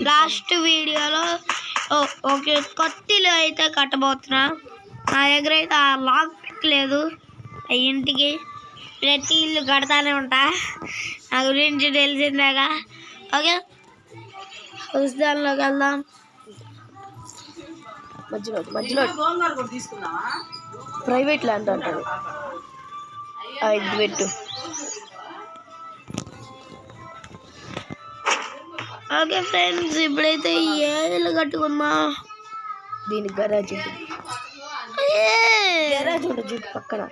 Last వీడియోలో ఒక కొత్త ఇల్లు అయితే కట్టబోతున్నా. నా దగ్గర అయితే ఆ లాక్ పిక్ లేదు. ఇంటికి ప్రతి ఇల్లు కడతానే ఉంటా, నా గురించి తెలిసిందేగా. ఓకే, దానిలోకి వెళ్దాం. మధ్యలో ప్రైవేట్ ల్యాండ్ అంటారు. ఇది పెట్టు. ఓకే ఫ్రెండ్స్, ఇప్పుడైతే ఏ ఇల్లు కట్టుకుందా. దీనికి గరాజ్ ఉంటుంది, గరాజ్ ఉంటుంది చుట్టూ పక్కన.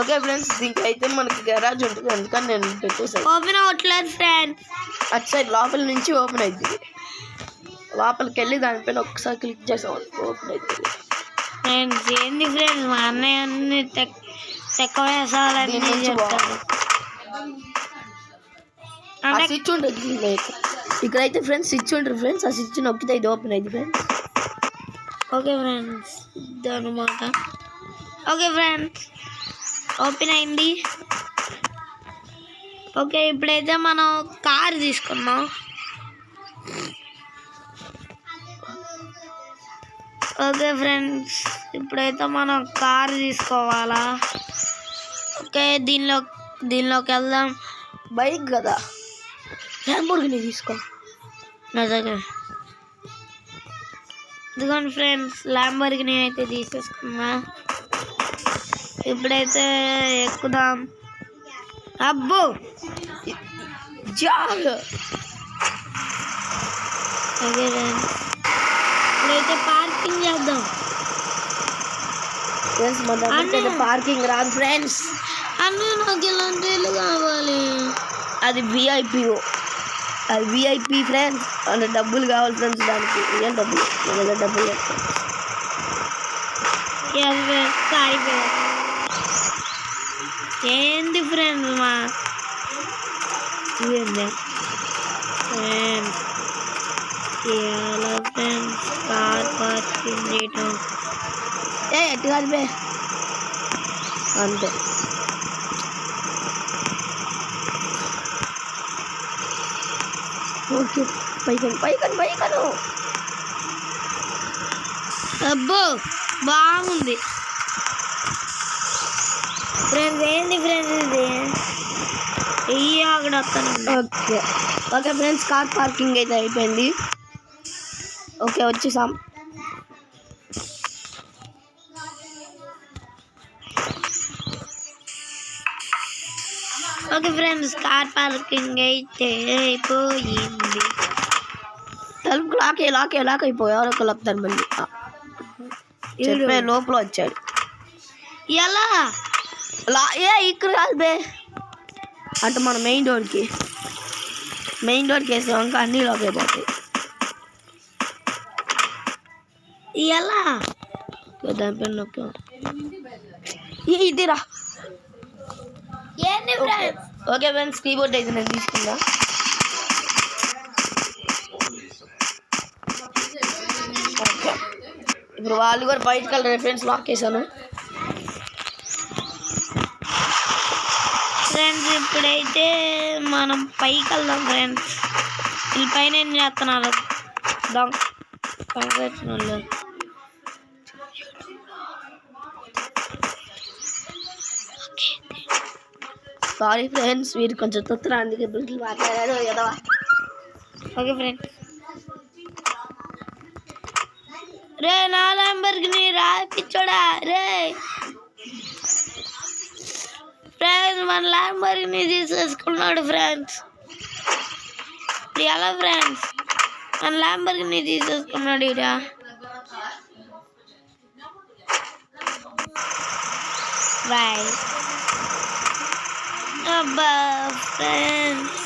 ఓకే ఫ్రెండ్స్, దీనికి అయితే మనకి గరాజ్ ఉంటుంది, అందుకని నేను పెట్టేసాను. ఓపెన్ అవ్వట్లేదు ఫ్రెండ్స్. అటు సైడ్ లోపల నుంచి ఓపెన్ అవుతుంది. లోపలికి వెళ్ళి దానిపైన ఒకసారి క్లిక్ చేసాం, ఓపెన్ అవుతుంది. ఫ్రెండ్స్ ఏంది ఫ్రెండ్స్, మా అన్నయ్య అన్ని తెక్క వేసాలని చెప్తాడు. స్విచ్ ఉంటుంది ఇక్కడైతే ఫ్రెండ్స్, స్విచ్ ఉంటుంది ఫ్రెండ్స్. ఆ స్విచ్ నొక్కితే ఇది ఓపెన్ అయింది ఫ్రెండ్స్. ఓకే ఫ్రెండ్స్, ఇదన్నమాట. ఓకే ఫ్రెండ్స్, ఓపెన్ అయింది. ఓకే, ఇప్పుడైతే మనం కార్ తీసుకున్నాం. ఓకే ఫ్రెండ్స్, ఇప్పుడైతే మనం కార్ తీసుకోవాలా. ఓకే, దీనిలోకి వెళ్దాం. బైక్ కదా, ల్యాంబోర్గిని తీసుకో. అదే ఇదిగోండి ఫ్రెండ్స్, ల్యాంబోర్గిని అయితే తీసేసుకున్నా. ఇప్పుడైతే ఎక్కుదాం. అబ్బో జాగ్. ఓకే ఫ్రెండ్స్, ఇప్పుడైతే పార్కింగ్ చేద్దాం. ఫ్రెండ్స్ మన దగ్గర పార్కింగ్ రాదు ఫ్రెండ్స్. అన్నీ నాకు ఇలాంటి ఇల్లు కావాలి. అది విఐపిఓ, అది విఐపి ఫ్రెండ్స్. అంటే డబ్బులు కావాలి ఫ్రెండ్స్ దానికి. ఏం డబ్బులు, మన దగ్గర డబ్బులు ఏంది ఫ్రెండ్స్ మా ఇదేంది ఫ్రెండ్స్, ఎలా ఫ్రెండ్స్ కార్ పార్కింగ్ చేయటం. ఎట్టు కాదు అంతే. ఓకే, పైకను. అబ్బో బాగుంది ఫ్రెండ్స్. ఏంది ఫ్రెండ్స్ ఇది, అక్కడ వస్తాను. ఓకే ఫ్రెండ్స్, కార్ పార్కింగ్ అయితే అయిపోయింది. ఓకే, వచ్చేసాం. ఓకే ఫ్రెండ్స్, కార్ పార్కింగ్ అయితే అయిపోయింది. తలుపు లాక్ అయిపోయి ఎవరొక లాక్తారు మళ్ళీ. చెప్పే లోపల వచ్చాడు. ఎలా ఇక్కడ కాదు బే, అంటే మన మెయిన్ డోర్కి వేసాం, ఇంకా అన్నీ లాక్ అయిపోతాయి. ఎలా దానిపైన నొక్కి ఇదిరా. ఓకే ఫ్రెండ్స్, కీబోర్డ్ అయితే నేను తీసుకుందా. ఇప్పుడు వాళ్ళు కూడా వైట్ కలర్ ఫ్రెండ్స్ లాక్ చేశాను. ఫ్రెండ్స్, ఇప్పుడైతే మనం పైకి వెళ్దాం ఫ్రెండ్స్. ఈ పైన ఏం చేస్తున్నారు వాళ్ళు. సారీ ఫ్రెండ్స్, వీరు కొంచెం తొత్తురా, అందుకే బుద్ధులు మాట్లాడాడు కదా. ఓకే ఫ్రెండ్స్, రే నా ల్యాంబోర్గిని రాపిచ్చోడా రే. ఫ్రెండ్స్, మన ల్యాంబోర్గిని తీసేసుకున్నాడు ఫ్రెండ్స్. ఎలా ఫ్రెండ్స్, మన ల్యాంబోర్గిని తీసేసుకున్నాడు ఇడ. బాయ్. అబ్బా ఫ్రెండ్స్,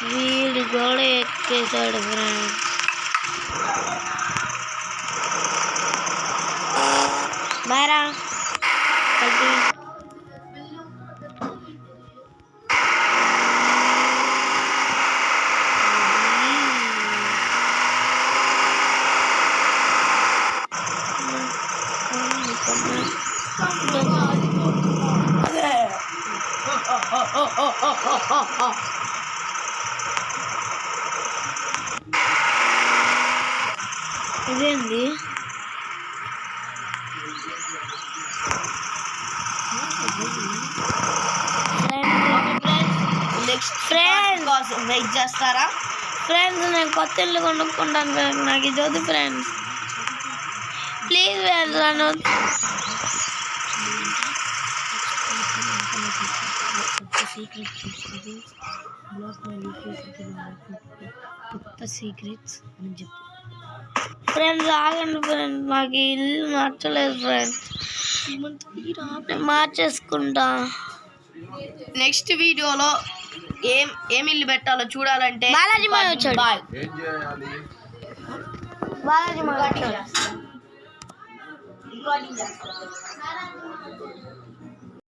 వీడు గోడ ఎక్కేసాడు ఫ్రెండ్స్. బాయ్రా. ఇదేంది నెక్స్ట్ ఫ్రెండ్స్ కోసం వెయిట్ చేస్తారా? ఫ్రెండ్స్ నేను కొత్త ఇల్లు కొనుక్కుంటాను ఫ్రెండ్స్. నాకు ఇది వద్దు ఫ్రెండ్స్, ప్లీజ్ ఫ్రెండ్స్ నన్ను ఫ్రెండ్స్ ఆగండి ఫ్రెండ్స్, నాకు ఈ ఇల్లు నచ్చలేదు ఫ్రెండ్స్, మార్చేసుకుంటా. నెక్స్ట్ వీడియోలో ఏం ఇల్లు పెట్టాలో చూడాలంటే బాలాజీ మాయ వచ్చాడు. బాయ్. బాలాజీ మాయ వచ్చాడు.